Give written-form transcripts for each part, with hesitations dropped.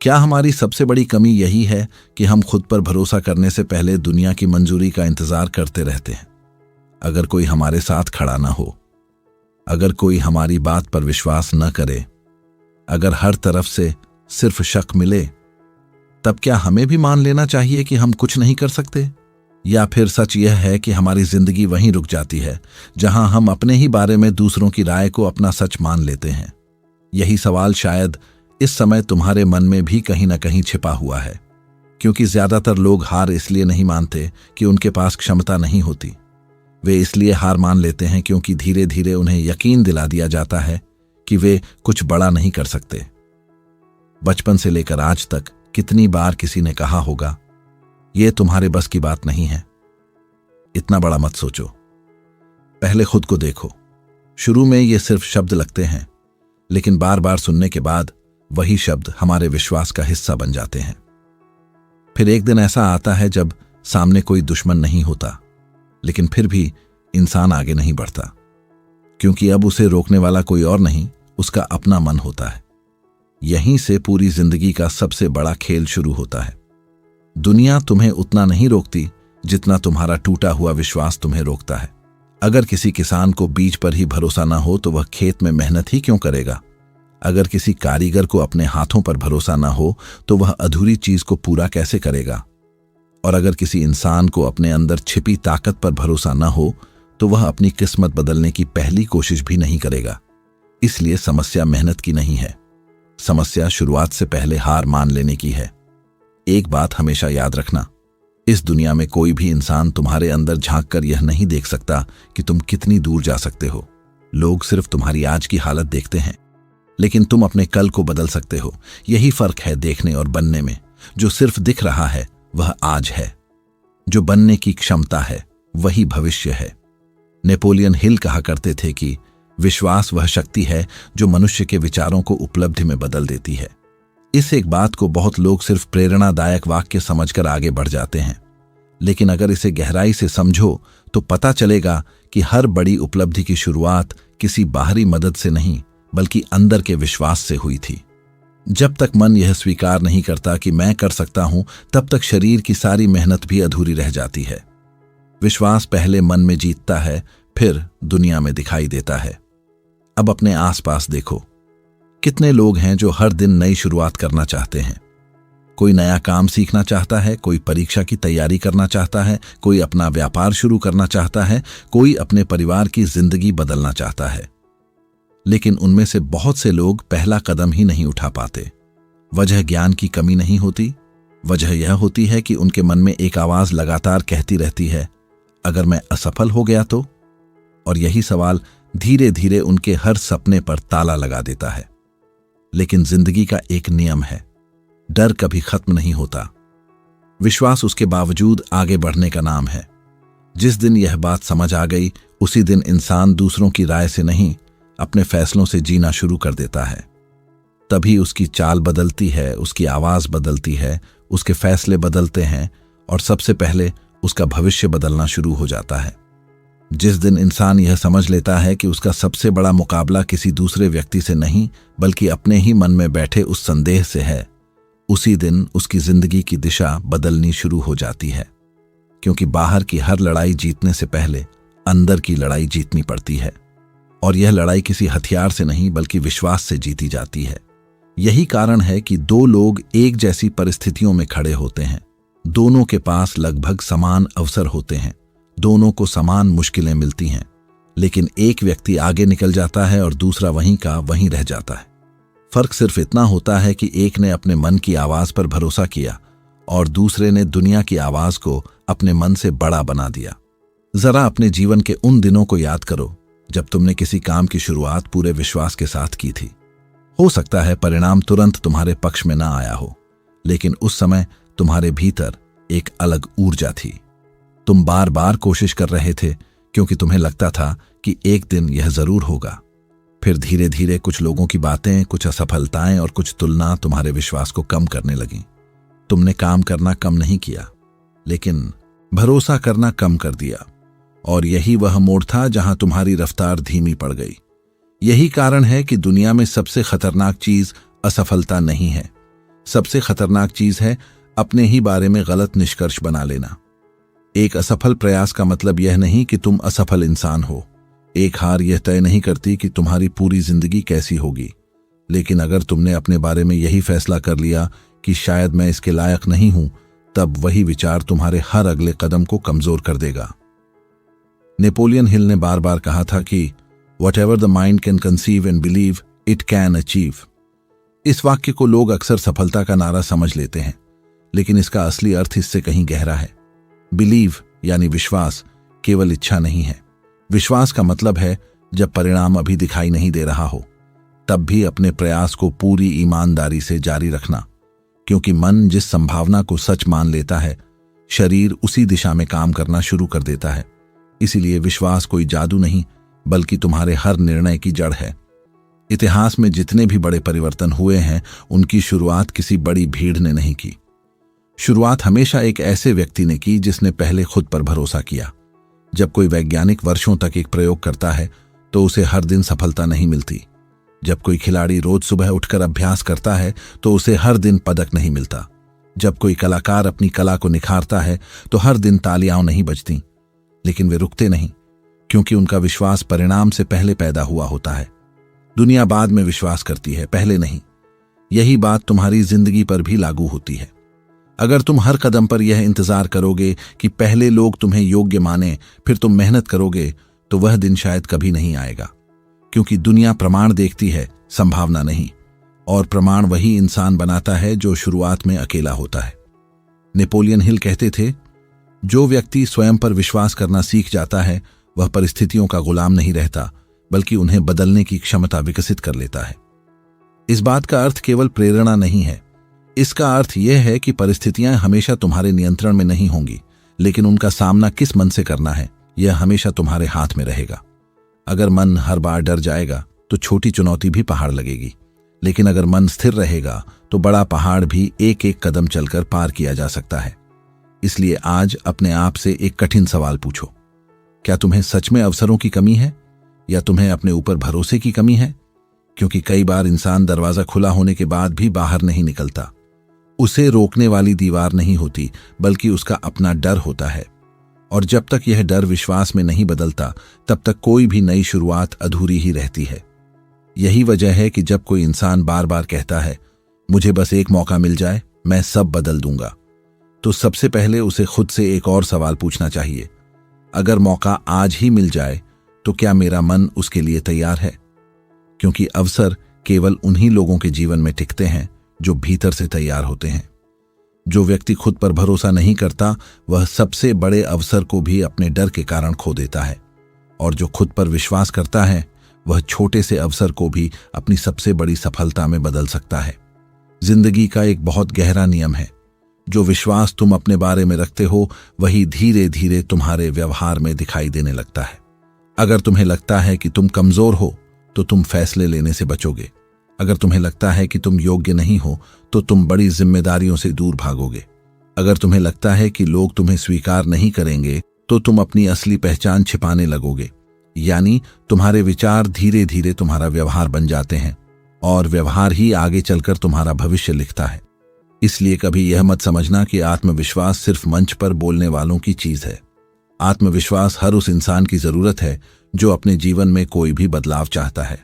क्या हमारी सबसे बड़ी कमी यही है कि हम खुद पर भरोसा करने से पहले दुनिया की मंजूरी का इंतजार करते रहते हैं? अगर कोई हमारे साथ खड़ा ना हो, अगर कोई हमारी बात पर विश्वास न करे, अगर हर तरफ से सिर्फ शक मिले, तब क्या हमें भी मान लेना चाहिए कि हम कुछ नहीं कर सकते? या फिर सच यह है कि हमारी जिंदगी वहीं रुक जाती है जहां हम अपने ही बारे में दूसरों की राय को अपना सच मान लेते हैं? यही सवाल शायद इस समय तुम्हारे मन में भी कहीं ना कहीं छिपा हुआ है, क्योंकि ज्यादातर लोग हार इसलिए नहीं मानते कि उनके पास क्षमता नहीं होती। वे इसलिए हार मान लेते हैं क्योंकि धीरे धीरे उन्हें यकीन दिला दिया जाता है कि वे कुछ बड़ा नहीं कर सकते। बचपन से लेकर आज तक कितनी बार किसी ने कहा होगा, यह तुम्हारे बस की बात नहीं है, इतना बड़ा मत सोचो। पहले खुद को देखो। शुरू में ये सिर्फ शब्द लगते हैं, लेकिन बार बार सुनने के बाद वही शब्द हमारे विश्वास का हिस्सा बन जाते हैं। फिर एक दिन ऐसा आता है जब सामने कोई दुश्मन नहीं होता, लेकिन फिर भी इंसान आगे नहीं बढ़ता, क्योंकि अब उसे रोकने वाला कोई और नहीं, उसका अपना मन होता है। यहीं से पूरी जिंदगी का सबसे बड़ा खेल शुरू होता है। दुनिया तुम्हें उतना नहीं रोकती जितना तुम्हारा टूटा हुआ विश्वास तुम्हें रोकता है। अगर किसी किसान को बीज पर ही भरोसा ना हो तो वह खेत में मेहनत ही क्यों करेगा? अगर किसी कारीगर को अपने हाथों पर भरोसा ना हो तो वह अधूरी चीज को पूरा कैसे करेगा? और अगर किसी इंसान को अपने अंदर छिपी ताकत पर भरोसा ना हो तो वह अपनी किस्मत बदलने की पहली कोशिश भी नहीं करेगा। इसलिए समस्या मेहनत की नहीं है, समस्या शुरुआत से पहले हार मान लेने की है। एक बात हमेशा याद रखना, इस दुनिया में कोई भी इंसान तुम्हारे अंदर झांक कर यह नहीं देख सकता कि तुम कितनी दूर जा सकते हो। लोग सिर्फ तुम्हारी आज की हालत देखते हैं, लेकिन तुम अपने कल को बदल सकते हो। यही फर्क है देखने और बनने में। जो सिर्फ दिख रहा है वह आज है, जो बनने की क्षमता है वही भविष्य है। नेपोलियन हिल कहा करते थे कि विश्वास वह शक्ति है जो मनुष्य के विचारों को उपलब्धि में बदल देती है। इस एक बात को बहुत लोग सिर्फ प्रेरणादायक वाक्य समझकर आगे बढ़ जाते हैं, लेकिन अगर इसे गहराई से समझो तो पता चलेगा कि हर बड़ी उपलब्धि की शुरुआत किसी बाहरी मदद से नहीं बल्कि अंदर के विश्वास से हुई थी। जब तक मन यह स्वीकार नहीं करता कि मैं कर सकता हूं, तब तक शरीर की सारी मेहनत भी अधूरी रह जाती है। विश्वास पहले मन में जीतता है, फिर दुनिया में दिखाई देता है। अब अपने आसपास देखो, कितने लोग हैं जो हर दिन नई शुरुआत करना चाहते हैं। कोई नया काम सीखना चाहता है, कोई परीक्षा की तैयारी करना चाहता है, कोई अपना व्यापार शुरू करना चाहता है, कोई अपने परिवार की जिंदगी बदलना चाहता है। लेकिन उनमें से बहुत से लोग पहला कदम ही नहीं उठा पाते। वजह ज्ञान की कमी नहीं होती, वजह यह होती है कि उनके मन में एक आवाज लगातार कहती रहती है, अगर मैं असफल हो गया तो? और यही सवाल धीरे धीरे उनके हर सपने पर ताला लगा देता है। लेकिन जिंदगी का एक नियम है, डर कभी खत्म नहीं होता, विश्वास उसके बावजूद आगे बढ़ने का नाम है। जिस दिन यह बात समझ आ गई, उसी दिन इंसान दूसरों की राय से नहीं, अपने फैसलों से जीना शुरू कर देता है। तभी उसकी चाल बदलती है, उसकी आवाज बदलती है, उसके फैसले बदलते हैं और सबसे पहले उसका भविष्य बदलना शुरू हो जाता है। जिस दिन इंसान यह समझ लेता है कि उसका सबसे बड़ा मुकाबला किसी दूसरे व्यक्ति से नहीं बल्कि अपने ही मन में बैठे उस संदेह से है, उसी दिन उसकी जिंदगी की दिशा बदलनी शुरू हो जाती है। क्योंकि बाहर की हर लड़ाई जीतने से पहले अंदर की लड़ाई जीतनी पड़ती है, और यह लड़ाई किसी हथियार से नहीं बल्कि विश्वास से जीती जाती है। यही कारण है कि दो लोग एक जैसी परिस्थितियों में खड़े होते हैं, दोनों के पास लगभग समान अवसर होते हैं, दोनों को समान मुश्किलें मिलती हैं, लेकिन एक व्यक्ति आगे निकल जाता है और दूसरा वहीं का वहीं रह जाता है। फर्क सिर्फ इतना होता है कि एक ने अपने मन की आवाज पर भरोसा किया और दूसरे ने दुनिया की आवाज को अपने मन से बड़ा बना दिया। जरा अपने जीवन के उन दिनों को याद करो जब तुमने किसी काम की शुरुआत पूरे विश्वास के साथ की थी। हो सकता है परिणाम तुरंत तुम्हारे पक्ष में ना आया हो, लेकिन उस समय तुम्हारे भीतर एक अलग ऊर्जा थी। तुम बार बार कोशिश कर रहे थे क्योंकि तुम्हें लगता था कि एक दिन यह जरूर होगा। फिर धीरे धीरे कुछ लोगों की बातें, कुछ असफलताएं और कुछ तुलना तुम्हारे विश्वास को कम करने लगी। तुमने काम करना कम नहीं किया, लेकिन भरोसा करना कम कर दिया, और यही वह मोड़ था जहां तुम्हारी रफ्तार धीमी पड़ गई। यही कारण है कि दुनिया में सबसे खतरनाक चीज असफलता नहीं है, सबसे खतरनाक चीज है अपने ही बारे में गलत निष्कर्ष बना लेना। एक असफल प्रयास का मतलब यह नहीं कि तुम असफल इंसान हो। एक हार यह तय नहीं करती कि तुम्हारी पूरी जिंदगी कैसी होगी। लेकिन अगर तुमने अपने बारे में यही फैसला कर लिया कि शायद मैं इसके लायक नहीं हूं, तब वही विचार तुम्हारे हर अगले कदम को कमजोर कर देगा। नेपोलियन हिल ने बार बार कहा था कि what ever the mind can conceive and believe it can achieve. इस वाक्य को लोग अक्सर सफलता का नारा समझ लेते हैं, लेकिन इसका असली अर्थ इससे कहीं गहरा है। बिलीव यानी विश्वास केवल इच्छा नहीं है। विश्वास का मतलब है जब परिणाम अभी दिखाई नहीं दे रहा हो, तब भी अपने प्रयास को पूरी ईमानदारी से जारी रखना। क्योंकि मन जिस संभावना को सच मान लेता है, शरीर उसी दिशा में काम करना शुरू कर देता है। इसीलिए विश्वास कोई जादू नहीं, बल्कि तुम्हारे हर निर्णय की जड़ है। इतिहास में जितने भी बड़े परिवर्तन हुए हैं, उनकी शुरुआत किसी बड़ी भीड़ ने नहीं की। शुरुआत हमेशा एक ऐसे व्यक्ति ने की जिसने पहले खुद पर भरोसा किया। जब कोई वैज्ञानिक वर्षों तक एक प्रयोग करता है तो उसे हर दिन सफलता नहीं मिलती। जब कोई खिलाड़ी रोज सुबह उठकर अभ्यास करता है तो उसे हर दिन पदक नहीं मिलता। जब कोई कलाकार अपनी कला को निखारता है तो हर दिन तालियां नहीं बजती। लेकिन वे रुकते नहीं, क्योंकि उनका विश्वास परिणाम से पहले पैदा हुआ होता है। दुनिया बाद में विश्वास करती है, पहले नहीं। यही बात तुम्हारी जिंदगी पर भी लागू होती है। अगर तुम हर कदम पर यह इंतजार करोगे कि पहले लोग तुम्हें योग्य माने, फिर तुम मेहनत करोगे, तो वह दिन शायद कभी नहीं आएगा। क्योंकि दुनिया प्रमाण देखती है, संभावना नहीं। और प्रमाण वही इंसान बनाता है जो शुरुआत में अकेला होता है। नेपोलियन हिल कहते थे, जो व्यक्ति स्वयं पर विश्वास करना सीख जाता है, वह परिस्थितियों का गुलाम नहीं रहता, बल्कि उन्हें बदलने की क्षमता विकसित कर लेता है। इस बात का अर्थ केवल प्रेरणा नहीं है। इसका अर्थ यह है कि परिस्थितियां हमेशा तुम्हारे नियंत्रण में नहीं होंगी, लेकिन उनका सामना किस मन से करना है, यह हमेशा तुम्हारे हाथ में रहेगा। अगर मन हर बार डर जाएगा तो छोटी चुनौती भी पहाड़ लगेगी, लेकिन अगर मन स्थिर रहेगा तो बड़ा पहाड़ भी एक एक कदम चलकर पार किया जा सकता है। इसलिए आज अपने आप से एक कठिन सवाल पूछो, क्या तुम्हें सच में अवसरों की कमी है या तुम्हें अपने ऊपर भरोसे की कमी है? क्योंकि कई बार इंसान दरवाजा खुला होने के बाद भी बाहर नहीं निकलता। उसे रोकने वाली दीवार नहीं होती, बल्कि उसका अपना डर होता है। और जब तक यह डर विश्वास में नहीं बदलता, तब तक कोई भी नई शुरुआत अधूरी ही रहती है। यही वजह है कि जब कोई इंसान बार बार कहता है, मुझे बस एक मौका मिल जाए, मैं सब बदल दूंगा, तो सबसे पहले उसे खुद से एक और सवाल पूछना चाहिए, अगर मौका आज ही मिल जाए तो क्या मेरा मन उसके लिए तैयार है? क्योंकि अवसर केवल उन्हीं लोगों के जीवन में टिकते हैं जो भीतर से तैयार होते हैं। जो व्यक्ति खुद पर भरोसा नहीं करता, वह सबसे बड़े अवसर को भी अपने डर के कारण खो देता है। और जो खुद पर विश्वास करता है, वह छोटे से अवसर को भी अपनी सबसे बड़ी सफलता में बदल सकता है। जिंदगी का एक बहुत गहरा नियम है, जो विश्वास तुम अपने बारे में रखते हो, वही धीरे धीरे तुम्हारे व्यवहार में दिखाई देने लगता है। अगर तुम्हें लगता है कि तुम कमजोर हो, तो तुम फैसले लेने से बचोगे। अगर तुम्हें लगता है कि तुम योग्य नहीं हो, तो तुम बड़ी जिम्मेदारियों से दूर भागोगे। अगर तुम्हें लगता है कि लोग तुम्हें स्वीकार नहीं करेंगे, तो तुम अपनी असली पहचान छिपाने लगोगे। यानी तुम्हारे विचार धीरे धीरे तुम्हारा व्यवहार बन जाते हैं, और व्यवहार ही आगे चलकर तुम्हारा भविष्य लिखता है। इसलिए कभी यह मत समझना कि आत्मविश्वास सिर्फ मंच पर बोलने वालों की चीज है। आत्मविश्वास हर उस इंसान की जरूरत है जो अपने जीवन में कोई भी बदलाव चाहता है।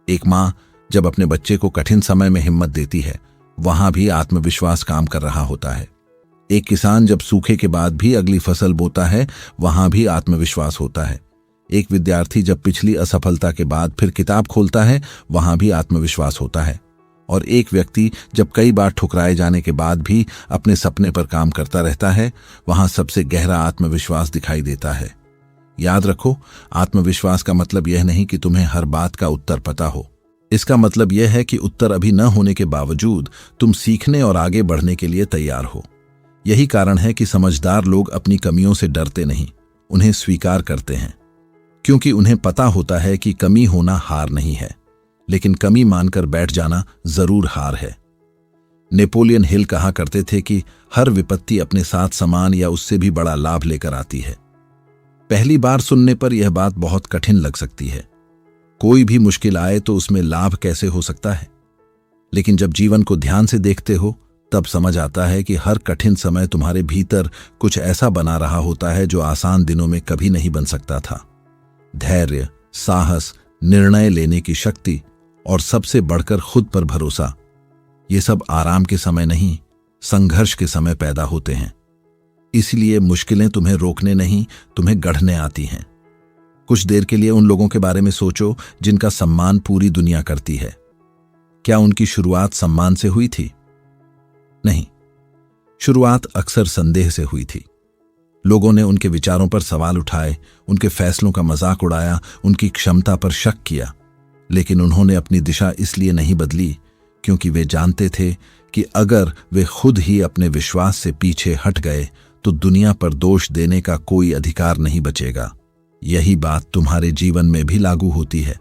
एक माँ जब अपने बच्चे को कठिन समय में हिम्मत देती है, वहां भी आत्मविश्वास काम कर रहा होता है। एक किसान जब सूखे के बाद भी अगली फसल बोता है, वहां भी आत्मविश्वास होता है। एक विद्यार्थी जब पिछली असफलता के बाद फिर किताब खोलता है, वहां भी आत्मविश्वास होता है। और एक व्यक्ति जब कई बार ठुकराए जाने के बाद भी अपने सपने पर काम करता रहता है, वहां सबसे गहरा आत्मविश्वास दिखाई देता है। याद रखो, आत्मविश्वास का मतलब यह नहीं कि तुम्हें हर बात का उत्तर पता हो। इसका मतलब यह है कि उत्तर अभी न होने के बावजूद तुम सीखने और आगे बढ़ने के लिए तैयार हो। यही कारण है कि समझदार लोग अपनी कमियों से डरते नहीं, उन्हें स्वीकार करते हैं। क्योंकि उन्हें पता होता है कि कमी होना हार नहीं है, लेकिन कमी मानकर बैठ जाना जरूर हार है। नेपोलियन हिल कहा करते थे कि हर विपत्ति अपने साथ समान या उससे भी बड़ा लाभ लेकर आती है। पहली बार सुनने पर यह बात बहुत कठिन लग सकती है। कोई भी मुश्किल आए तो उसमें लाभ कैसे हो सकता है? लेकिन जब जीवन को ध्यान से देखते हो तब समझ आता है कि हर कठिन समय तुम्हारे भीतर कुछ ऐसा बना रहा होता है जो आसान दिनों में कभी नहीं बन सकता था। धैर्य, साहस, निर्णय लेने की शक्ति और सबसे बढ़कर खुद पर भरोसा, ये सब आराम के समय नहीं, संघर्ष के समय पैदा होते हैं। इसलिए मुश्किलें तुम्हें रोकने नहीं, तुम्हें गढ़ने आती हैं। कुछ देर के लिए उन लोगों के बारे में सोचो जिनका सम्मान पूरी दुनिया करती है। क्या उनकी शुरुआत सम्मान से हुई थी? नहीं, शुरुआत अक्सर संदेह से हुई थी। लोगों ने उनके विचारों पर सवाल उठाए, उनके फैसलों का मजाक उड़ाया, उनकी क्षमता पर शक किया। लेकिन उन्होंने अपनी दिशा इसलिए नहीं बदली क्योंकि वे जानते थे कि अगर वे खुद ही अपने विश्वास से पीछे हट गए तो दुनिया पर दोष देने का कोई अधिकार नहीं बचेगा। यही बात तुम्हारे जीवन में भी लागू होती है।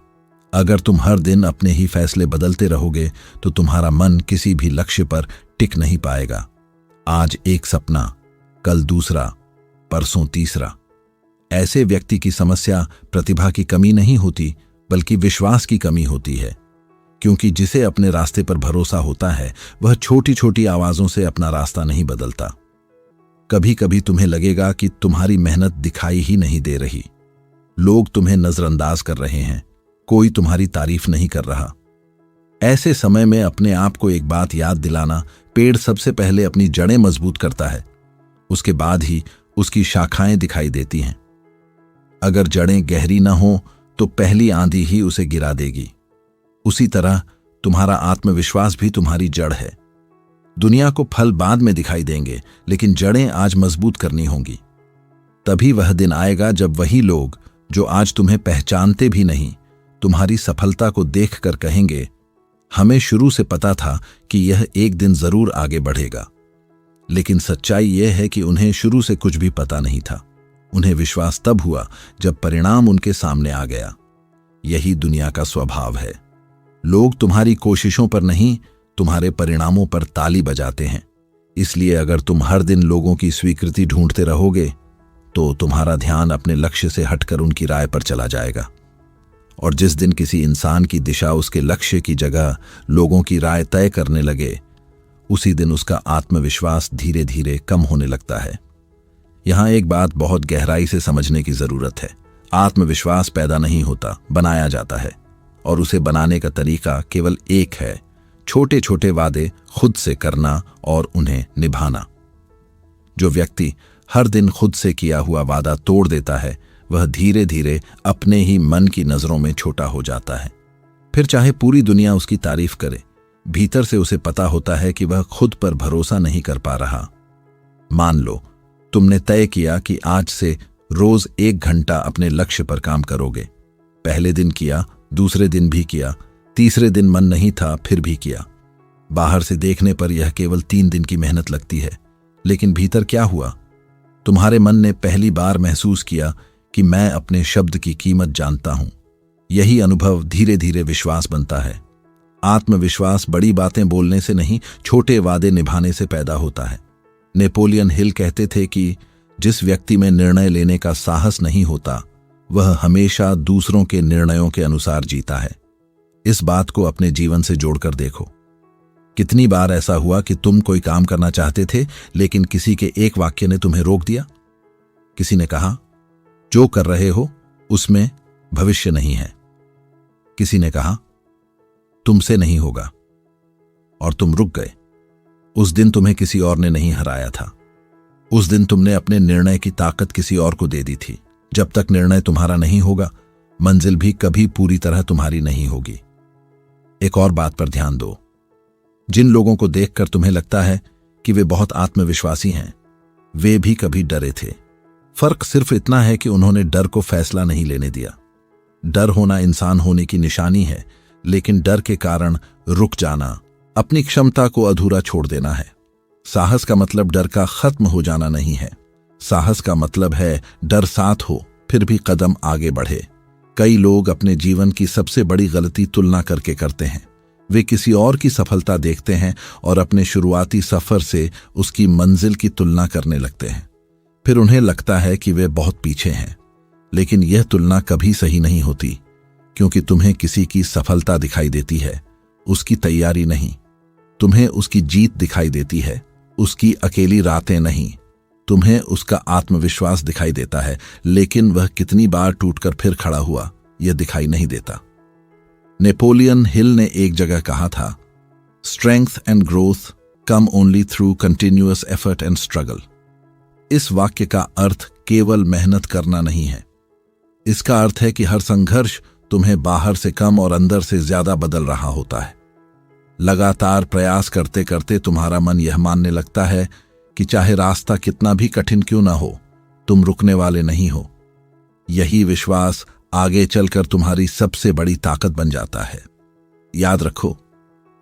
अगर तुम हर दिन अपने ही फैसले बदलते रहोगे तो तुम्हारा मन किसी भी लक्ष्य पर टिक नहीं पाएगा। आज एक सपना, कल दूसरा, परसों तीसरा। ऐसे व्यक्ति की समस्या प्रतिभा की कमी नहीं होती बल्कि विश्वास की कमी होती है, क्योंकि जिसे अपने रास्ते पर भरोसा होता है वह छोटी छोटी आवाजों से अपना रास्ता नहीं बदलता। कभी कभी तुम्हें लगेगा कि तुम्हारी मेहनत दिखाई ही नहीं दे रही, लोग तुम्हें नजरअंदाज कर रहे हैं, कोई तुम्हारी तारीफ नहीं कर रहा। ऐसे समय में अपने आप को एक बात याद दिलाना, पेड़ सबसे पहले अपनी जड़ें मजबूत करता है, उसके बाद ही उसकी शाखाएं दिखाई देती हैं। अगर जड़ें गहरी न हो तो पहली आंधी ही उसे गिरा देगी। उसी तरह तुम्हारा आत्मविश्वास भी तुम्हारी जड़ है। दुनिया को फल बाद में दिखाई देंगे, लेकिन जड़ें आज मजबूत करनी होंगी। तभी वह दिन आएगा जब वही लोग जो आज तुम्हें पहचानते भी नहीं, तुम्हारी सफलता को देखकर कहेंगे, हमें शुरू से पता था कि यह एक दिन जरूर आगे बढ़ेगा। लेकिन सच्चाई यह है कि उन्हें शुरू से कुछ भी पता नहीं था। उन्हें विश्वास तब हुआ जब परिणाम उनके सामने आ गया। यही दुनिया का स्वभाव है। लोग तुम्हारी कोशिशों पर नहीं, तुम्हारे परिणामों पर ताली बजाते हैं। इसलिए अगर तुम हर दिन लोगों की स्वीकृति ढूंढते रहोगे तो तुम्हारा ध्यान अपने लक्ष्य से हटकर उनकी राय पर चला जाएगा। और जिस दिन किसी इंसान की दिशा उसके लक्ष्य की जगह लोगों की राय तय करने लगे, उसी दिन उसका आत्मविश्वास धीरे धीरे कम होने लगता है। यहां एक बात बहुत गहराई से समझने की जरूरत है। आत्मविश्वास पैदा नहीं होता, बनाया जाता है। और उसे बनाने का तरीका केवल एक है, छोटे छोटे वादे खुद से करना और उन्हें निभाना। जो व्यक्ति हर दिन खुद से किया हुआ वादा तोड़ देता है वह धीरे धीरे अपने ही मन की नजरों में छोटा हो जाता है। फिर चाहे पूरी दुनिया उसकी तारीफ करे, भीतर से उसे पता होता है कि वह खुद पर भरोसा नहीं कर पा रहा। मान लो तुमने तय किया कि आज से रोज 1 घंटा अपने लक्ष्य पर काम करोगे। पहले दिन किया, दूसरे दिन भी किया, तीसरे दिन मन नहीं था फिर भी किया। बाहर से देखने पर यह केवल 3 दिन की मेहनत लगती है, लेकिन भीतर क्या हुआ? तुम्हारे मन ने पहली बार महसूस किया कि मैं अपने शब्द की कीमत जानता हूं। यही अनुभव धीरे धीरे विश्वास बनता है। आत्मविश्वास बड़ी बातें बोलने से नहीं, छोटे वादे निभाने से पैदा होता है। नेपोलियन हिल कहते थे कि जिस व्यक्ति में निर्णय लेने का साहस नहीं होता वह हमेशा दूसरों के निर्णयों के अनुसार जीता है। इस बात को अपने जीवन से जोड़कर देखो। कितनी बार ऐसा हुआ कि तुम कोई काम करना चाहते थे लेकिन किसी के एक वाक्य ने तुम्हें रोक दिया? किसी ने कहा, जो कर रहे हो उसमें भविष्य नहीं है। किसी ने कहा, तुमसे नहीं होगा, और तुम रुक गए। उस दिन तुम्हें किसी और ने नहीं हराया था। उस दिन तुमने अपने निर्णय की ताकत किसी और को दे दी थी। जब तक निर्णय तुम्हारा नहीं होगा, मंजिल भी कभी पूरी तरह तुम्हारी नहीं होगी। एक और बात पर ध्यान दो। जिन लोगों को देखकर तुम्हें लगता है कि वे बहुत आत्मविश्वासी हैं, वे भी कभी डरे थे। फर्क सिर्फ इतना है कि उन्होंने डर को फैसला नहीं लेने दिया। डर होना इंसान होने की निशानी है, लेकिन डर के कारण रुक जाना अपनी क्षमता को अधूरा छोड़ देना है। साहस का मतलब डर का खत्म हो जाना नहीं है। साहस का मतलब है डर साथ हो फिर भी कदम आगे बढ़े। कई लोग अपने जीवन की सबसे बड़ी गलती तुलना करके करते हैं। वे किसी और की सफलता देखते हैं और अपने शुरुआती सफर से उसकी मंजिल की तुलना करने लगते हैं। फिर उन्हें लगता है कि वे बहुत पीछे हैं। लेकिन यह तुलना कभी सही नहीं होती, क्योंकि तुम्हें किसी की सफलता दिखाई देती है, उसकी तैयारी नहीं। तुम्हें उसकी जीत दिखाई देती है, उसकी अकेली रातें नहीं। तुम्हें उसका आत्मविश्वास दिखाई देता है, लेकिन वह कितनी बार टूटकर फिर खड़ा हुआ यह दिखाई नहीं देता। नेपोलियन हिल ने एक जगह कहा था, strength and growth come only through continuous effort and struggle. इस वाक्य का अर्थ केवल मेहनत करना नहीं है। इसका अर्थ है कि हर संघर्ष तुम्हें बाहर से कम और अंदर से ज्यादा बदल रहा होता है। लगातार प्रयास करते करते तुम्हारा मन यह मानने लगता है कि चाहे रास्ता कितना भी कठिन क्यों ना हो, तुम रुकने वाले नहीं हो। यही विश्वास आगे चलकर तुम्हारी सबसे बड़ी ताकत बन जाता है। याद रखो,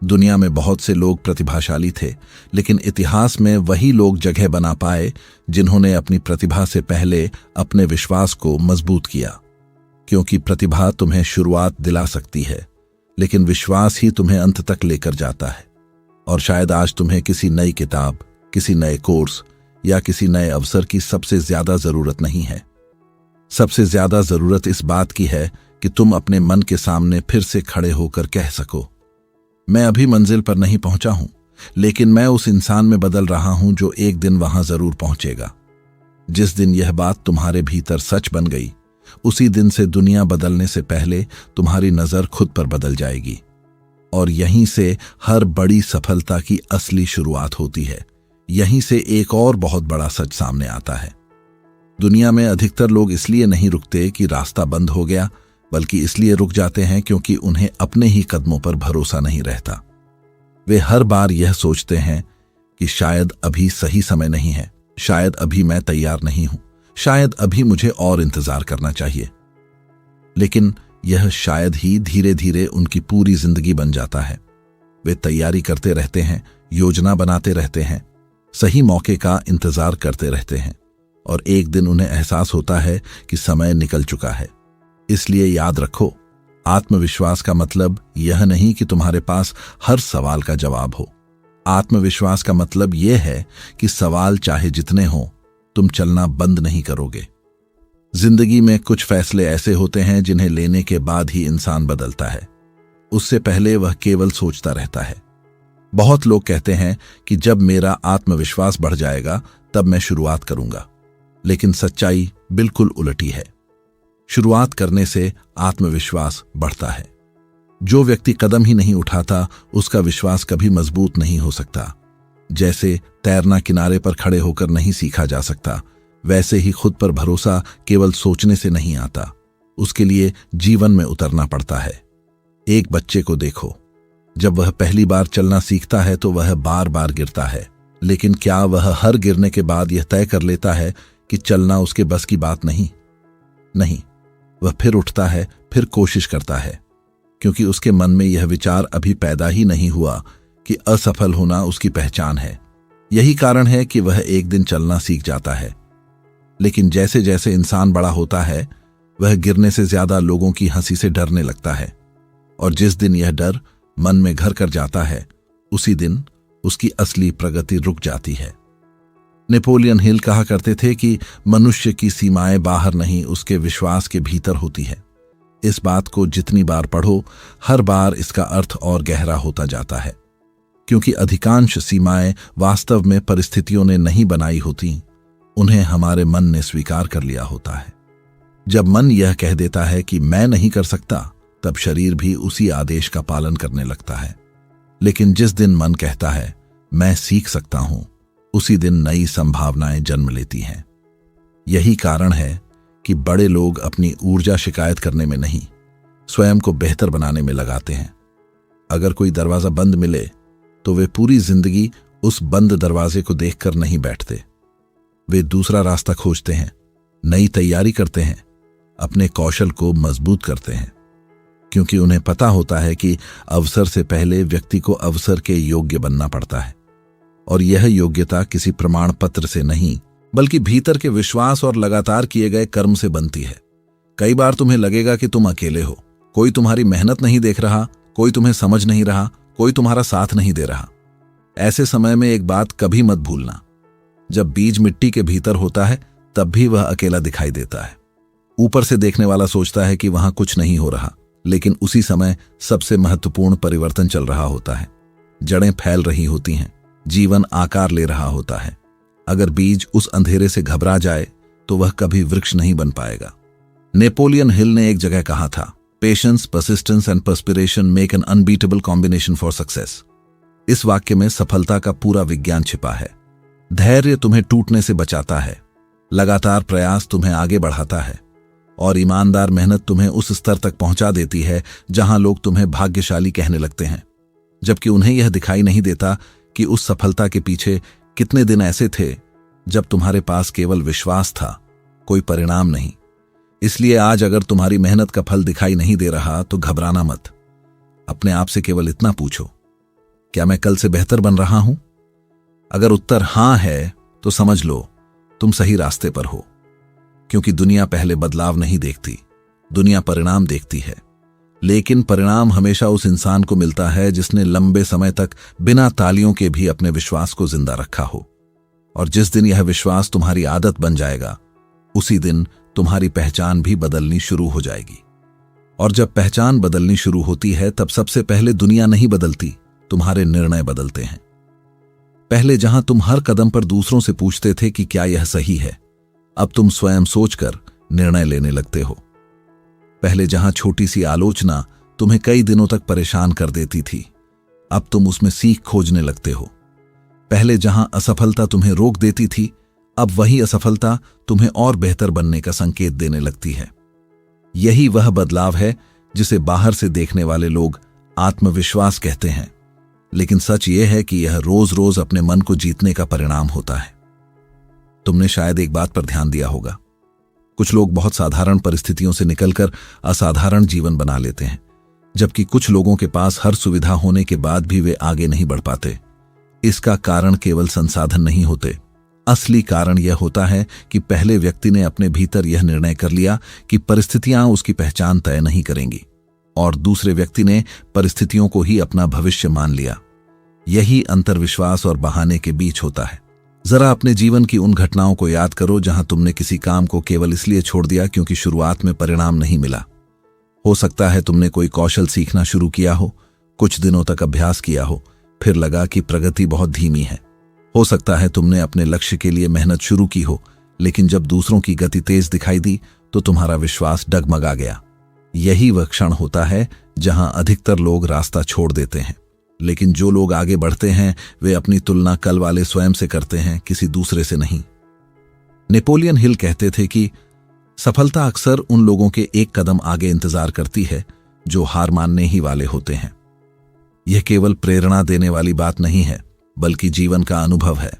दुनिया में बहुत से लोग प्रतिभाशाली थे, लेकिन इतिहास में वही लोग जगह बना पाए जिन्होंने अपनी प्रतिभा से पहले अपने विश्वास को मजबूत किया। क्योंकि प्रतिभा तुम्हें शुरुआत दिला सकती है, लेकिन विश्वास ही तुम्हें अंत तक लेकर जाता है। और शायद आज तुम्हें किसी नई किताब, किसी नए कोर्स या किसी नए अवसर की सबसे ज्यादा जरूरत नहीं है। सबसे ज्यादा जरूरत इस बात की है कि तुम अपने मन के सामने फिर से खड़े होकर कह सको, मैं अभी मंजिल पर नहीं पहुंचा हूं, लेकिन मैं उस इंसान में बदल रहा हूं जो एक दिन वहां जरूर पहुंचेगा। जिस दिन यह बात तुम्हारे भीतर सच बन गई, उसी दिन से दुनिया बदलने से पहले तुम्हारी नजर खुद पर बदल जाएगी। और यहीं से हर बड़ी सफलता की असली शुरुआत होती है। यहीं से एक और बहुत बड़ा सच सामने आता है। दुनिया में अधिकतर लोग इसलिए नहीं रुकते कि रास्ता बंद हो गया, बल्कि इसलिए रुक जाते हैं क्योंकि उन्हें अपने ही कदमों पर भरोसा नहीं रहता। वे हर बार यह सोचते हैं कि शायद अभी सही समय नहीं है, शायद अभी मैं तैयार नहीं हूं, शायद अभी मुझे और इंतजार करना चाहिए। लेकिन यह शायद ही धीरे धीरे उनकी पूरी जिंदगी बन जाता है। वे तैयारी करते रहते हैं, योजना बनाते रहते हैं, सही मौके का इंतजार करते रहते हैं, और एक दिन उन्हें एहसास होता है कि समय निकल चुका है। इसलिए याद रखो, आत्मविश्वास का मतलब यह नहीं कि तुम्हारे पास हर सवाल का जवाब हो। आत्मविश्वास का मतलब यह है कि सवाल चाहे जितने हों, तुम चलना बंद नहीं करोगे। जिंदगी में कुछ फैसले ऐसे होते हैं जिन्हें लेने के बाद ही इंसान बदलता है, उससे पहले वह केवल सोचता रहता है। बहुत लोग कहते हैं कि जब मेरा आत्मविश्वास बढ़ जाएगा तब मैं शुरुआत करूंगा, लेकिन सच्चाई बिल्कुल उलटी है। शुरुआत करने से आत्मविश्वास बढ़ता है। जो व्यक्ति कदम ही नहीं उठाता, उसका विश्वास कभी मजबूत नहीं हो सकता। जैसे तैरना किनारे पर खड़े होकर नहीं सीखा जा सकता, वैसे ही खुद पर भरोसा केवल सोचने से नहीं आता, उसके लिए जीवन में उतरना पड़ता है। एक बच्चे को देखो, जब वह पहली बार चलना सीखता है तो वह बार बार गिरता है, लेकिन क्या वह हर गिरने के बाद यह तय कर लेता है कि चलना उसके बस की बात नहीं? नहीं, वह फिर उठता है, फिर कोशिश करता है, क्योंकि उसके मन में यह विचार अभी पैदा ही नहीं हुआ कि असफल होना उसकी पहचान है। यही कारण है कि वह एक दिन चलना सीख जाता है। लेकिन जैसे जैसे इंसान बड़ा होता है, वह गिरने से ज्यादा लोगों की हंसी से डरने लगता है, और जिस दिन यह डर मन में घर कर जाता है, उसी दिन उसकी असली प्रगति रुक जाती है। नेपोलियन हिल कहा करते थे कि मनुष्य की सीमाएं बाहर नहीं, उसके विश्वास के भीतर होती है। इस बात को जितनी बार पढ़ो, हर बार इसका अर्थ और गहरा होता जाता है, क्योंकि अधिकांश सीमाएं वास्तव में परिस्थितियों ने नहीं बनाई होती, उन्हें हमारे मन ने स्वीकार कर लिया होता है। जब मन यह कह देता है कि मैं नहीं कर सकता, तब शरीर भी उसी आदेश का पालन करने लगता है। लेकिन जिस दिन मन कहता है मैं सीख सकता हूं, उसी दिन नई संभावनाएं जन्म लेती हैं। यही कारण है कि बड़े लोग अपनी ऊर्जा शिकायत करने में नहीं, स्वयं को बेहतर बनाने में लगाते हैं। अगर कोई दरवाजा बंद मिले तो वे पूरी जिंदगी उस बंद दरवाजे को देखकर नहीं बैठते। वे दूसरा रास्ता खोजते हैं, नई तैयारी करते हैं, अपने कौशल को मजबूत करते हैं, क्योंकि उन्हें पता होता है कि अवसर से पहले व्यक्ति को अवसर के योग्य बनना पड़ता है। और यह योग्यता किसी प्रमाण पत्र से नहीं, बल्कि भीतर के विश्वास और लगातार किए गए कर्म से बनती है। कई बार तुम्हें लगेगा कि तुम अकेले हो, कोई तुम्हारी मेहनत नहीं देख रहा, कोई तुम्हें समझ नहीं रहा, कोई तुम्हारा साथ नहीं दे रहा। ऐसे समय में एक बात कभी मत भूलना, जब बीज मिट्टी के भीतर होता है तब भी वह अकेला दिखाई देता है। ऊपर से देखने वाला सोचता है कि वहां कुछ नहीं हो रहा, लेकिन उसी समय सबसे महत्वपूर्ण परिवर्तन चल रहा होता है। जड़ें फैल रही होती हैं, जीवन आकार ले रहा होता है। अगर बीज उस अंधेरे से घबरा जाए तो वह कभी वृक्ष नहीं बन पाएगा। नेपोलियन हिल ने एक जगह कहा था, patience, persistence and perspiration make an unbeatable combination for success. इस वाक्य में सफलता का पूरा विज्ञान छिपा है। धैर्य तुम्हें टूटने से बचाता है, लगातार प्रयास तुम्हें आगे बढ़ाता है और ईमानदार मेहनत तुम्हें उस स्तर तक पहुंचा देती है जहां लोग तुम्हें भाग्यशाली कहने लगते हैं, जबकि उन्हें यह दिखाई नहीं देता कि उस सफलता के पीछे कितने दिन ऐसे थे जब तुम्हारे पास केवल विश्वास था, कोई परिणाम नहीं। इसलिए आज अगर तुम्हारी मेहनत का फल दिखाई नहीं दे रहा तो घबराना मत। अपने आप से केवल इतना पूछो, क्या मैं कल से बेहतर बन रहा हूं? अगर उत्तर हां है तो समझ लो तुम सही रास्ते पर हो, क्योंकि दुनिया पहले बदलाव नहीं देखती, दुनिया परिणाम देखती है। लेकिन परिणाम हमेशा उस इंसान को मिलता है जिसने लंबे समय तक बिना तालियों के भी अपने विश्वास को जिंदा रखा हो। और जिस दिन यह विश्वास तुम्हारी आदत बन जाएगा, उसी दिन तुम्हारी पहचान भी बदलनी शुरू हो जाएगी। और जब पहचान बदलनी शुरू होती है तब सबसे पहले दुनिया नहीं बदलती, तुम्हारे निर्णय बदलते हैं। पहले जहां तुम हर कदम पर दूसरों से पूछते थे कि क्या यह सही है, अब तुम स्वयं सोचकर निर्णय लेने लगते हो। पहले जहां छोटी सी आलोचना तुम्हें कई दिनों तक परेशान कर देती थी, अब तुम उसमें सीख खोजने लगते हो। पहले जहां असफलता तुम्हें रोक देती थी, अब वही असफलता तुम्हें और बेहतर बनने का संकेत देने लगती है। यही वह बदलाव है जिसे बाहर से देखने वाले लोग आत्मविश्वास कहते हैं, लेकिन सच यह है कि यह रोज रोज अपने मन को जीतने का परिणाम होता है। तुमने शायद एक बात पर ध्यान दिया होगा, कुछ लोग बहुत साधारण परिस्थितियों से निकलकर असाधारण जीवन बना लेते हैं, जबकि कुछ लोगों के पास हर सुविधा होने के बाद भी वे आगे नहीं बढ़ पाते। इसका कारण केवल संसाधन नहीं होते, असली कारण यह होता है कि पहले व्यक्ति ने अपने भीतर यह निर्णय कर लिया कि परिस्थितियां उसकी पहचान तय नहीं करेंगी, और दूसरे व्यक्ति ने परिस्थितियों को ही अपना भविष्य मान लिया। यही अंतर्विश्वास और बहाने के बीच होता है। जरा अपने जीवन की उन घटनाओं को याद करो जहां तुमने किसी काम को केवल इसलिए छोड़ दिया क्योंकि शुरुआत में परिणाम नहीं मिला। हो सकता है तुमने कोई कौशल सीखना शुरू किया हो, कुछ दिनों तक अभ्यास किया हो, फिर लगा कि प्रगति बहुत धीमी है। हो सकता है तुमने अपने लक्ष्य के लिए मेहनत शुरू की हो, लेकिन जब दूसरों की गति तेज दिखाई दी तो तुम्हारा विश्वास डगमगा गया। यही वह क्षण होता है जहां अधिकतर लोग रास्ता छोड़ देते हैं, लेकिन जो लोग आगे बढ़ते हैं वे अपनी तुलना कल वाले स्वयं से करते हैं, किसी दूसरे से नहीं। नेपोलियन हिल कहते थे कि सफलता अक्सर उन लोगों के एक कदम आगे इंतजार करती है जो हार मानने ही वाले होते हैं। यह केवल प्रेरणा देने वाली बात नहीं है, बल्कि जीवन का अनुभव है।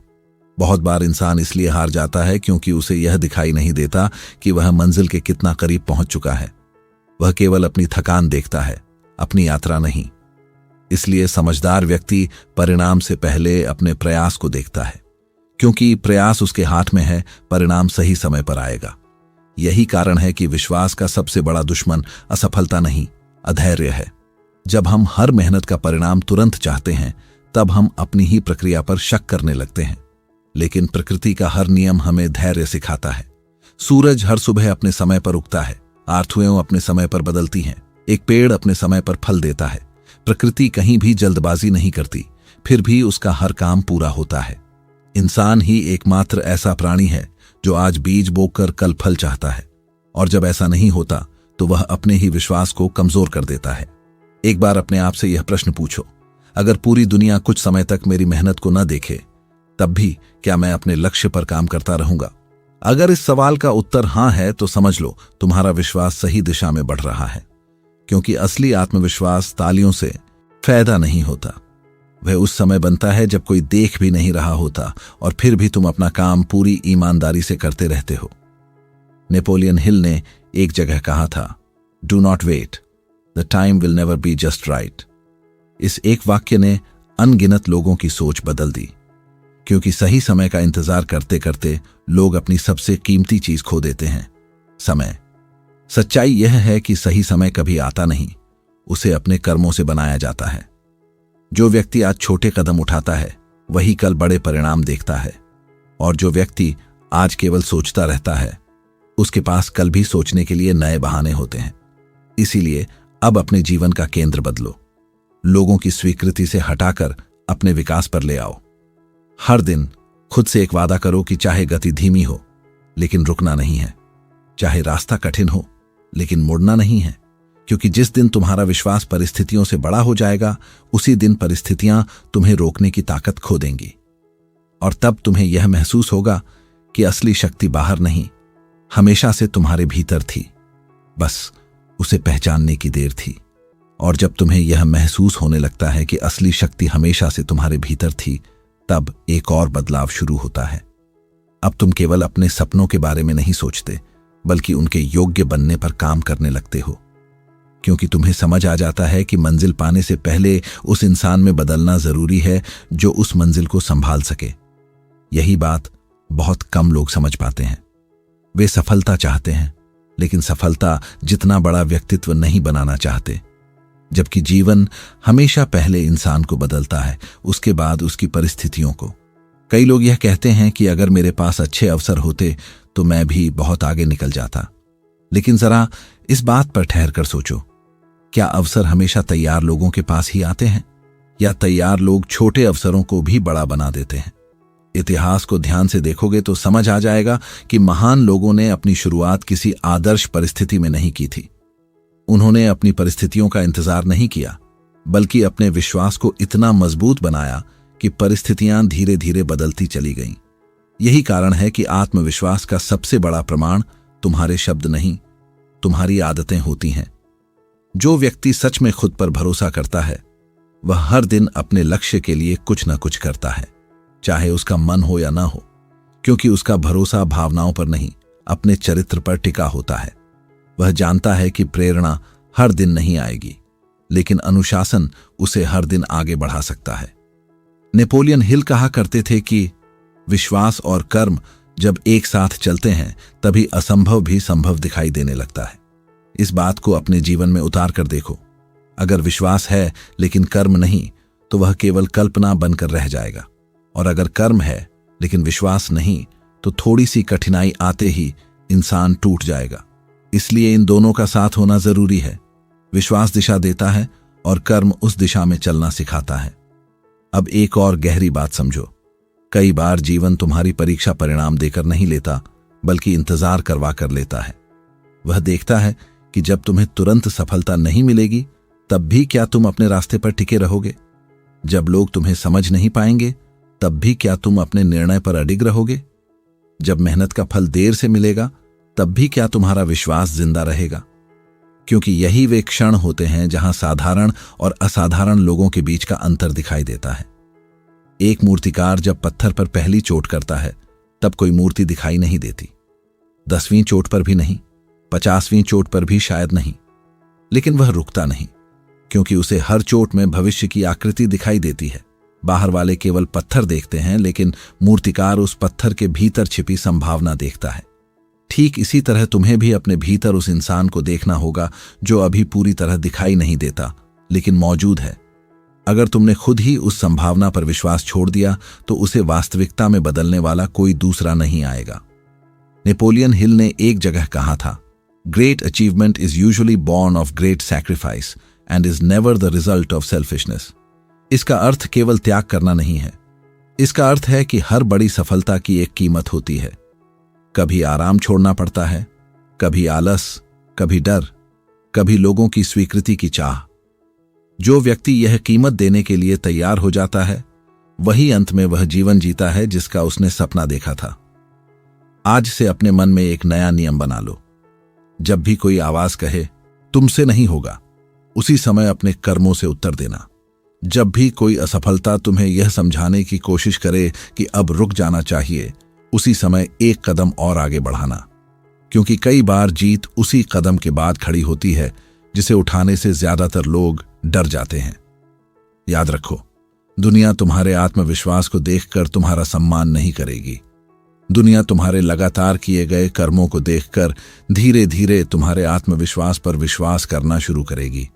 बहुत बार इंसान इसलिए हार जाता है क्योंकि उसे यह दिखाई नहीं देता कि वह मंजिल के कितना करीब पहुंच चुका है। वह केवल अपनी थकान देखता है, अपनी यात्रा नहीं। इसलिए समझदार व्यक्ति परिणाम से पहले अपने प्रयास को देखता है, क्योंकि प्रयास उसके हाथ में है, परिणाम सही समय पर आएगा। यही कारण है कि विश्वास का सबसे बड़ा दुश्मन असफलता नहीं, अधैर्य है। जब हम हर मेहनत का परिणाम तुरंत चाहते हैं, तब हम अपनी ही प्रक्रिया पर शक करने लगते हैं। लेकिन प्रकृति का हर नियम हमें धैर्य सिखाता है। सूरज हर सुबह अपने समय पर उगता है, आर्थुएं अपने समय पर बदलती हैं, एक पेड़ अपने समय पर फल देता है। प्रकृति कहीं भी जल्दबाजी नहीं करती, फिर भी उसका हर काम पूरा होता है। इंसान ही एकमात्र ऐसा प्राणी है जो आज बीज बोकर कल फल चाहता है, और जब ऐसा नहीं होता तो वह अपने ही विश्वास को कमजोर कर देता है। एक बार अपने आप से यह प्रश्न पूछो, अगर पूरी दुनिया कुछ समय तक मेरी मेहनत को न देखे, तब भी क्या मैं अपने लक्ष्य पर काम करता रहूंगा? अगर इस सवाल का उत्तर हां है तो समझ लो तुम्हारा विश्वास सही दिशा में बढ़ रहा है, क्योंकि असली आत्मविश्वास तालियों से फायदा नहीं होता। वह उस समय बनता है जब कोई देख भी नहीं रहा होता और फिर भी तुम अपना काम पूरी ईमानदारी से करते रहते हो। नेपोलियन हिल ने एक जगह कहा था, do not wait, the time will never be just right. इस एक वाक्य ने अनगिनत लोगों की सोच बदल दी, क्योंकि सही समय का इंतजार करते करते लोग अपनी सबसे कीमती चीज खो देते हैं, समय। सच्चाई यह है कि सही समय कभी आता नहीं, उसे अपने कर्मों से बनाया जाता है। जो व्यक्ति आज छोटे कदम उठाता है वही कल बड़े परिणाम देखता है, और जो व्यक्ति आज केवल सोचता रहता है उसके पास कल भी सोचने के लिए नए बहाने होते हैं। इसीलिए अब अपने जीवन का केंद्र बदलो, लोगों की स्वीकृति से हटाकर अपने विकास पर ले आओ। हर दिन खुद से एक वादा करो कि चाहे गति धीमी हो लेकिन रुकना नहीं है, चाहे रास्ता कठिन हो लेकिन मुड़ना नहीं है, क्योंकि जिस दिन तुम्हारा विश्वास परिस्थितियों से बड़ा हो जाएगा उसी दिन परिस्थितियां तुम्हें रोकने की ताकत खो देंगी। और तब तुम्हें यह महसूस होगा कि असली शक्ति बाहर नहीं, हमेशा से तुम्हारे भीतर थी, बस उसे पहचानने की देर थी। और जब तुम्हें यह महसूस होने लगता है कि असली शक्ति हमेशा से तुम्हारे भीतर थी, तब एक और बदलाव शुरू होता है। अब तुम केवल अपने सपनों के बारे में नहीं सोचते, बल्कि उनके योग्य बनने पर काम करने लगते हो, क्योंकि तुम्हें समझ आ जाता है कि मंजिल पाने से पहले उस इंसान में बदलना जरूरी है जो उस मंजिल को संभाल सके। यही बात बहुत कम लोग समझ पाते हैं। वे सफलता चाहते हैं, लेकिन सफलता जितना बड़ा व्यक्तित्व नहीं बनाना चाहते, जबकि जीवन हमेशा पहले इंसान को बदलता है, उसके बाद उसकी परिस्थितियों को। कई लोग यह कहते हैं कि अगर मेरे पास अच्छे अवसर होते तो मैं भी बहुत आगे निकल जाता। लेकिन जरा इस बात पर ठहर कर सोचो, क्या अवसर हमेशा तैयार लोगों के पास ही आते हैं, या तैयार लोग छोटे अवसरों को भी बड़ा बना देते हैं? इतिहास को ध्यान से देखोगे तो समझ आ जाएगा कि महान लोगों ने अपनी शुरुआत किसी आदर्श परिस्थिति में नहीं की थी। उन्होंने अपनी परिस्थितियों का इंतजार नहीं किया, बल्कि अपने विश्वास को इतना मजबूत बनाया कि परिस्थितियां धीरे धीरे बदलती चली गईं। यही कारण है कि आत्मविश्वास का सबसे बड़ा प्रमाण तुम्हारे शब्द नहीं, तुम्हारी आदतें होती हैं। जो व्यक्ति सच में खुद पर भरोसा करता है, वह हर दिन अपने लक्ष्य के लिए कुछ न कुछ करता है, चाहे उसका मन हो या ना हो, क्योंकि उसका भरोसा भावनाओं पर नहीं, अपने चरित्र पर टिका होता है। वह जानता है कि प्रेरणा हर दिन नहीं आएगी, लेकिन अनुशासन उसे हर दिन आगे बढ़ा सकता है। नेपोलियन हिल कहा करते थे कि विश्वास और कर्म जब एक साथ चलते हैं तभी असंभव भी संभव दिखाई देने लगता है। इस बात को अपने जीवन में उतार कर देखो। अगर विश्वास है लेकिन कर्म नहीं, तो वह केवल कल्पना बनकर रह जाएगा, और अगर कर्म है लेकिन विश्वास नहीं, तो थोड़ी सी कठिनाई आते ही इंसान टूट जाएगा। इसलिए इन दोनों का साथ होना जरूरी है। विश्वास दिशा देता है और कर्म उस दिशा में चलना सिखाता है। अब एक और गहरी बात समझो। कई बार जीवन तुम्हारी परीक्षा परिणाम देकर नहीं लेता, बल्कि इंतजार करवा कर लेता है। वह देखता है कि जब तुम्हें तुरंत सफलता नहीं मिलेगी, तब भी क्या तुम अपने रास्ते पर टिके रहोगे? जब लोग तुम्हें समझ नहीं पाएंगे, तब भी क्या तुम अपने निर्णय पर अडिग रहोगे? जब मेहनत का फल देर से मिलेगा, तब भी क्या तुम्हारा विश्वास जिंदा रहेगा? क्योंकि यही वे क्षण होते हैं जहां साधारण और असाधारण लोगों के बीच का अंतर दिखाई देता है। एक मूर्तिकार जब पत्थर पर पहली चोट करता है, तब कोई मूर्ति दिखाई नहीं देती। 10वीं चोट पर भी नहीं, 50वीं चोट पर भी शायद नहीं, लेकिन वह रुकता नहीं, क्योंकि उसे हर चोट में भविष्य की आकृति दिखाई देती है। बाहर वाले केवल पत्थर देखते हैं, लेकिन मूर्तिकार उस पत्थर के भीतर छिपी संभावना देखता है। ठीक इसी तरह तुम्हें भी अपने भीतर उस इंसान को देखना होगा जो अभी पूरी तरह दिखाई नहीं देता, लेकिन मौजूद है। अगर तुमने खुद ही उस संभावना पर विश्वास छोड़ दिया, तो उसे वास्तविकता में बदलने वाला कोई दूसरा नहीं आएगा। नेपोलियन हिल ने एक जगह कहा था, great achievement is usually born of great sacrifice and is never the result of selfishness. इसका अर्थ केवल त्याग करना नहीं है। इसका अर्थ है कि हर बड़ी सफलता की एक कीमत होती है। कभी आराम छोड़ना पड़ता है, कभी आलस, कभी डर, कभी लोगों की स्वीकृति की चाह। जो व्यक्ति यह कीमत देने के लिए तैयार हो जाता है, वही अंत में वह जीवन जीता है जिसका उसने सपना देखा था। आज से अपने मन में एक नया नियम बना लो। जब भी कोई आवाज कहे तुमसे नहीं होगा, उसी समय अपने कर्मों से उत्तर देना। जब भी कोई असफलता तुम्हें यह समझाने की कोशिश करे कि अब रुक जाना चाहिए, उसी समय एक कदम और आगे बढ़ाना, क्योंकि कई बार जीत उसी कदम के बाद खड़ी होती है जिसे उठाने से ज्यादातर लोग डर जाते हैं। याद रखो, दुनिया तुम्हारे आत्मविश्वास को देखकर तुम्हारा सम्मान नहीं करेगी। दुनिया तुम्हारे लगातार किए गए कर्मों को देखकर धीरे धीरे तुम्हारे आत्मविश्वास पर विश्वास करना शुरू करेगी।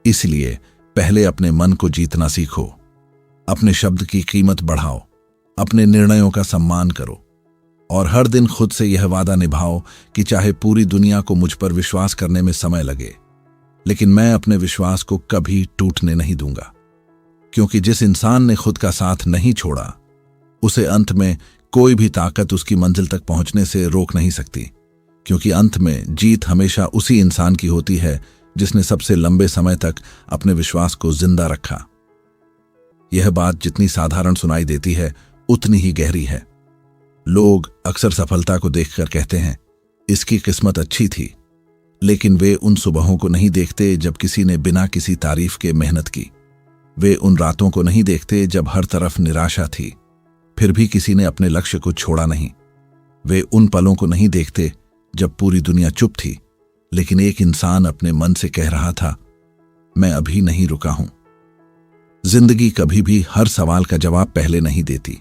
इसलिए पहले अपने मन को जीतना सीखो, अपने शब्द की कीमत बढ़ाओ, अपने निर्णयों का सम्मान करो, और हर दिन खुद से यह वादा निभाओ कि चाहे पूरी दुनिया को मुझ पर विश्वास करने में समय लगे, लेकिन मैं अपने विश्वास को कभी टूटने नहीं दूंगा। क्योंकि जिस इंसान ने खुद का साथ नहीं छोड़ा उसे अंत में कोई भी ताकत उसकी मंजिल तक पहुंचने से रोक नहीं सकती, क्योंकि अंत में जीत हमेशा उसी इंसान की होती है जिसने सबसे लंबे समय तक अपने विश्वास को जिंदा रखा। यह बात जितनी साधारण सुनाई देती है उतनी ही गहरी है। लोग अक्सर सफलता को देखकर कहते हैं इसकी किस्मत अच्छी थी, लेकिन वे उन सुबहों को नहीं देखते जब किसी ने बिना किसी तारीफ के मेहनत की। वे उन रातों को नहीं देखते जब हर तरफ निराशा थी, फिर भी किसी ने अपने लक्ष्य को छोड़ा नहीं। वे उन पलों को नहीं देखते जब पूरी दुनिया चुप थी, लेकिन एक इंसान अपने मन से कह रहा था, मैं अभी नहीं रुका हूं। जिंदगी कभी भी हर सवाल का जवाब पहले नहीं देती।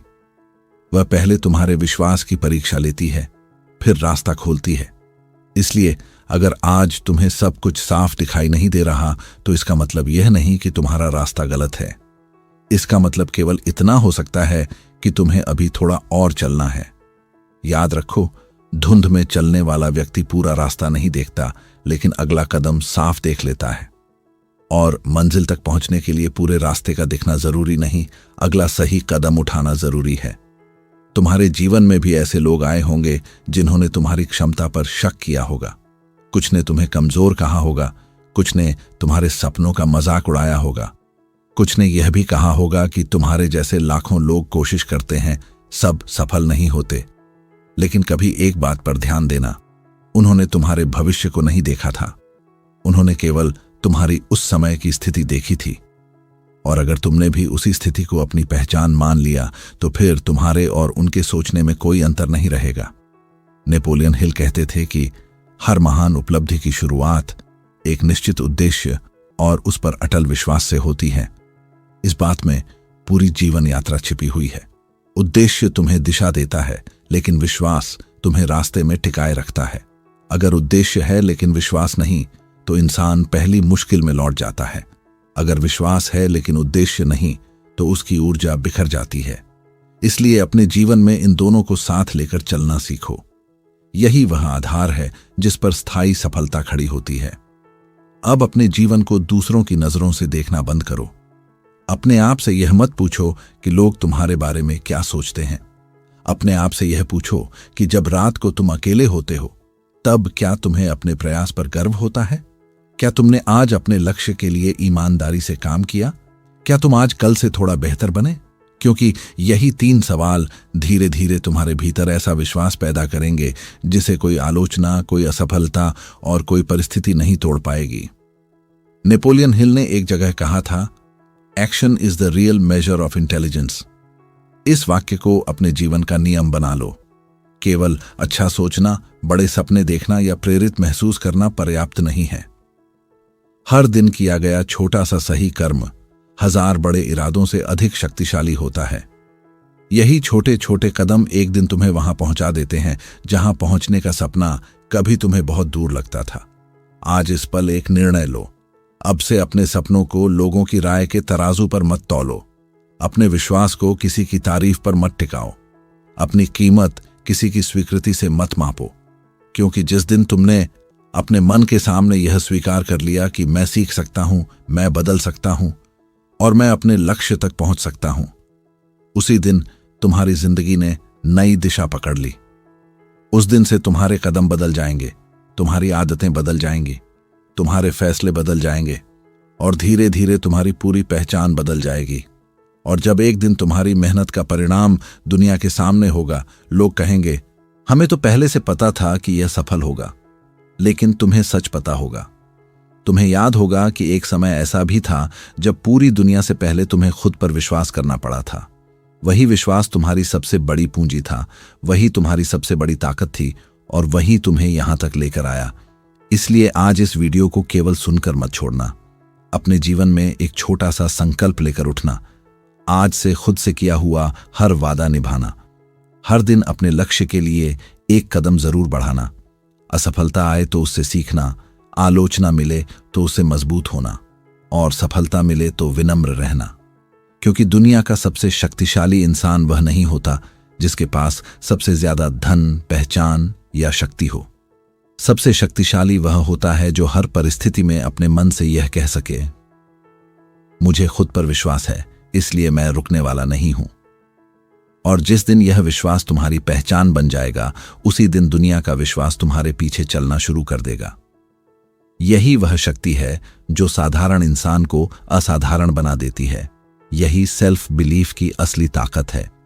वह पहले तुम्हारे विश्वास की परीक्षा लेती है, फिर रास्ता खोलती है। इसलिए अगर आज तुम्हें सब कुछ साफ दिखाई नहीं दे रहा, तो इसका मतलब यह नहीं कि तुम्हारा रास्ता गलत है। इसका मतलब केवल इतना हो सकता है कि तुम्हें अभी थोड़ा और चलना है। याद रखो, धुंध में चलने वाला व्यक्ति पूरा रास्ता नहीं देखता, लेकिन अगला कदम साफ देख लेता है। और मंजिल तक पहुंचने के लिए पूरे रास्ते का दिखना जरूरी नहीं, अगला सही कदम उठाना जरूरी है। तुम्हारे जीवन में भी ऐसे लोग आए होंगे जिन्होंने तुम्हारी क्षमता पर शक किया होगा। कुछ ने तुम्हें कमजोर कहा होगा, कुछ ने तुम्हारे सपनों का मजाक उड़ाया होगा, कुछ ने यह भी कहा होगा कि तुम्हारे जैसे लाखों लोग कोशिश करते हैं, सब सफल नहीं होते। लेकिन कभी एक बात पर ध्यान देना, उन्होंने तुम्हारे भविष्य को नहीं देखा था, उन्होंने केवल तुम्हारी उस समय की स्थिति देखी थी। और अगर तुमने भी उसी स्थिति को अपनी पहचान मान लिया, तो फिर तुम्हारे और उनके सोचने में कोई अंतर नहीं रहेगा। नेपोलियन हिल कहते थे कि हर महान उपलब्धि की शुरुआत एक निश्चित उद्देश्य और उस पर अटल विश्वास से होती है। इस बात में पूरी जीवन यात्रा छिपी हुई है। उद्देश्य तुम्हें दिशा देता है, लेकिन विश्वास तुम्हें रास्ते में टिकाए रखता है। अगर उद्देश्य है लेकिन विश्वास नहीं, तो इंसान पहली मुश्किल में लौट जाता है। अगर विश्वास है लेकिन उद्देश्य नहीं, तो उसकी ऊर्जा बिखर जाती है। इसलिए अपने जीवन में इन दोनों को साथ लेकर चलना सीखो। यही वह आधार है जिस पर स्थायी सफलता खड़ी होती है। अब अपने जीवन को दूसरों की नजरों से देखना बंद करो। अपने आप से यह मत पूछो कि लोग तुम्हारे बारे में क्या सोचते हैं। अपने आप से यह पूछो कि जब रात को तुम अकेले होते हो, तब क्या तुम्हें अपने प्रयास पर गर्व होता है? क्या तुमने आज अपने लक्ष्य के लिए ईमानदारी से काम किया? क्या तुम आज कल से थोड़ा बेहतर बने? क्योंकि यही 3 सवाल धीरे धीरे तुम्हारे भीतर ऐसा विश्वास पैदा करेंगे जिसे कोई आलोचना, कोई असफलता और कोई परिस्थिति नहीं तोड़ पाएगी। नेपोलियन हिल ने एक जगह कहा था, action is the real measure of intelligence. इस वाक्य को अपने जीवन का नियम बना लो। केवल अच्छा सोचना, बड़े सपने देखना या प्रेरित महसूस करना पर्याप्त नहीं है। हर दिन किया गया छोटा सा सही कर्म 1000 बड़े इरादों से अधिक शक्तिशाली होता है। यही छोटे छोटे कदम एक दिन तुम्हें वहां पहुंचा देते हैं जहां पहुंचने का सपना कभी तुम्हें बहुत दूर लगता था। आज इस पल एक निर्णय लो। अब से अपने सपनों को लोगों की राय के तराजू पर मत तौलो। अपने विश्वास को किसी की तारीफ पर मत टिकाओ। अपनी कीमत किसी की स्वीकृति से मत मापो, क्योंकि जिस दिन तुमने अपने मन के सामने यह स्वीकार कर लिया कि मैं सीख सकता हूं, मैं बदल सकता हूं और मैं अपने लक्ष्य तक पहुंच सकता हूं, उसी दिन तुम्हारी जिंदगी ने नई दिशा पकड़ ली। उस दिन से तुम्हारे कदम बदल जाएंगे, तुम्हारी आदतें बदल जाएंगी, तुम्हारे फैसले बदल जाएंगे और धीरे धीरे तुम्हारी पूरी पहचान बदल जाएगी। और जब एक दिन तुम्हारी मेहनत का परिणाम दुनिया के सामने होगा, लोग कहेंगे, हमें तो पहले से पता था कि यह सफल होगा। लेकिन तुम्हें सच पता होगा। तुम्हें याद होगा कि एक समय ऐसा भी था जब पूरी दुनिया से पहले तुम्हें खुद पर विश्वास करना पड़ा था। वही विश्वास तुम्हारी सबसे बड़ी पूंजी था, वही तुम्हारी सबसे बड़ी ताकत थी और वही तुम्हें यहां तक लेकर आया। इसलिए आज इस वीडियो को केवल सुनकर मत छोड़ना। अपने जीवन में एक छोटा सा संकल्प लेकर उठना। आज से खुद से किया हुआ हर वादा निभाना। हर दिन अपने लक्ष्य के लिए एक कदम जरूर बढ़ाना। असफलता आए तो उससे सीखना, आलोचना मिले तो उससे मजबूत होना और सफलता मिले तो विनम्र रहना। क्योंकि दुनिया का सबसे शक्तिशाली इंसान वह नहीं होता जिसके पास सबसे ज्यादा धन, पहचान या शक्ति हो। सबसे शक्तिशाली वह होता है जो हर परिस्थिति में अपने मन से यह कह सके, मुझे खुद पर विश्वास है, इसलिए मैं रुकने वाला नहीं हूं। और जिस दिन यह विश्वास तुम्हारी पहचान बन जाएगा, उसी दिन दुनिया का विश्वास तुम्हारे पीछे चलना शुरू कर देगा। यही वह शक्ति है जो साधारण इंसान को असाधारण बना देती है। यही सेल्फ बिलीफ की असली ताकत है।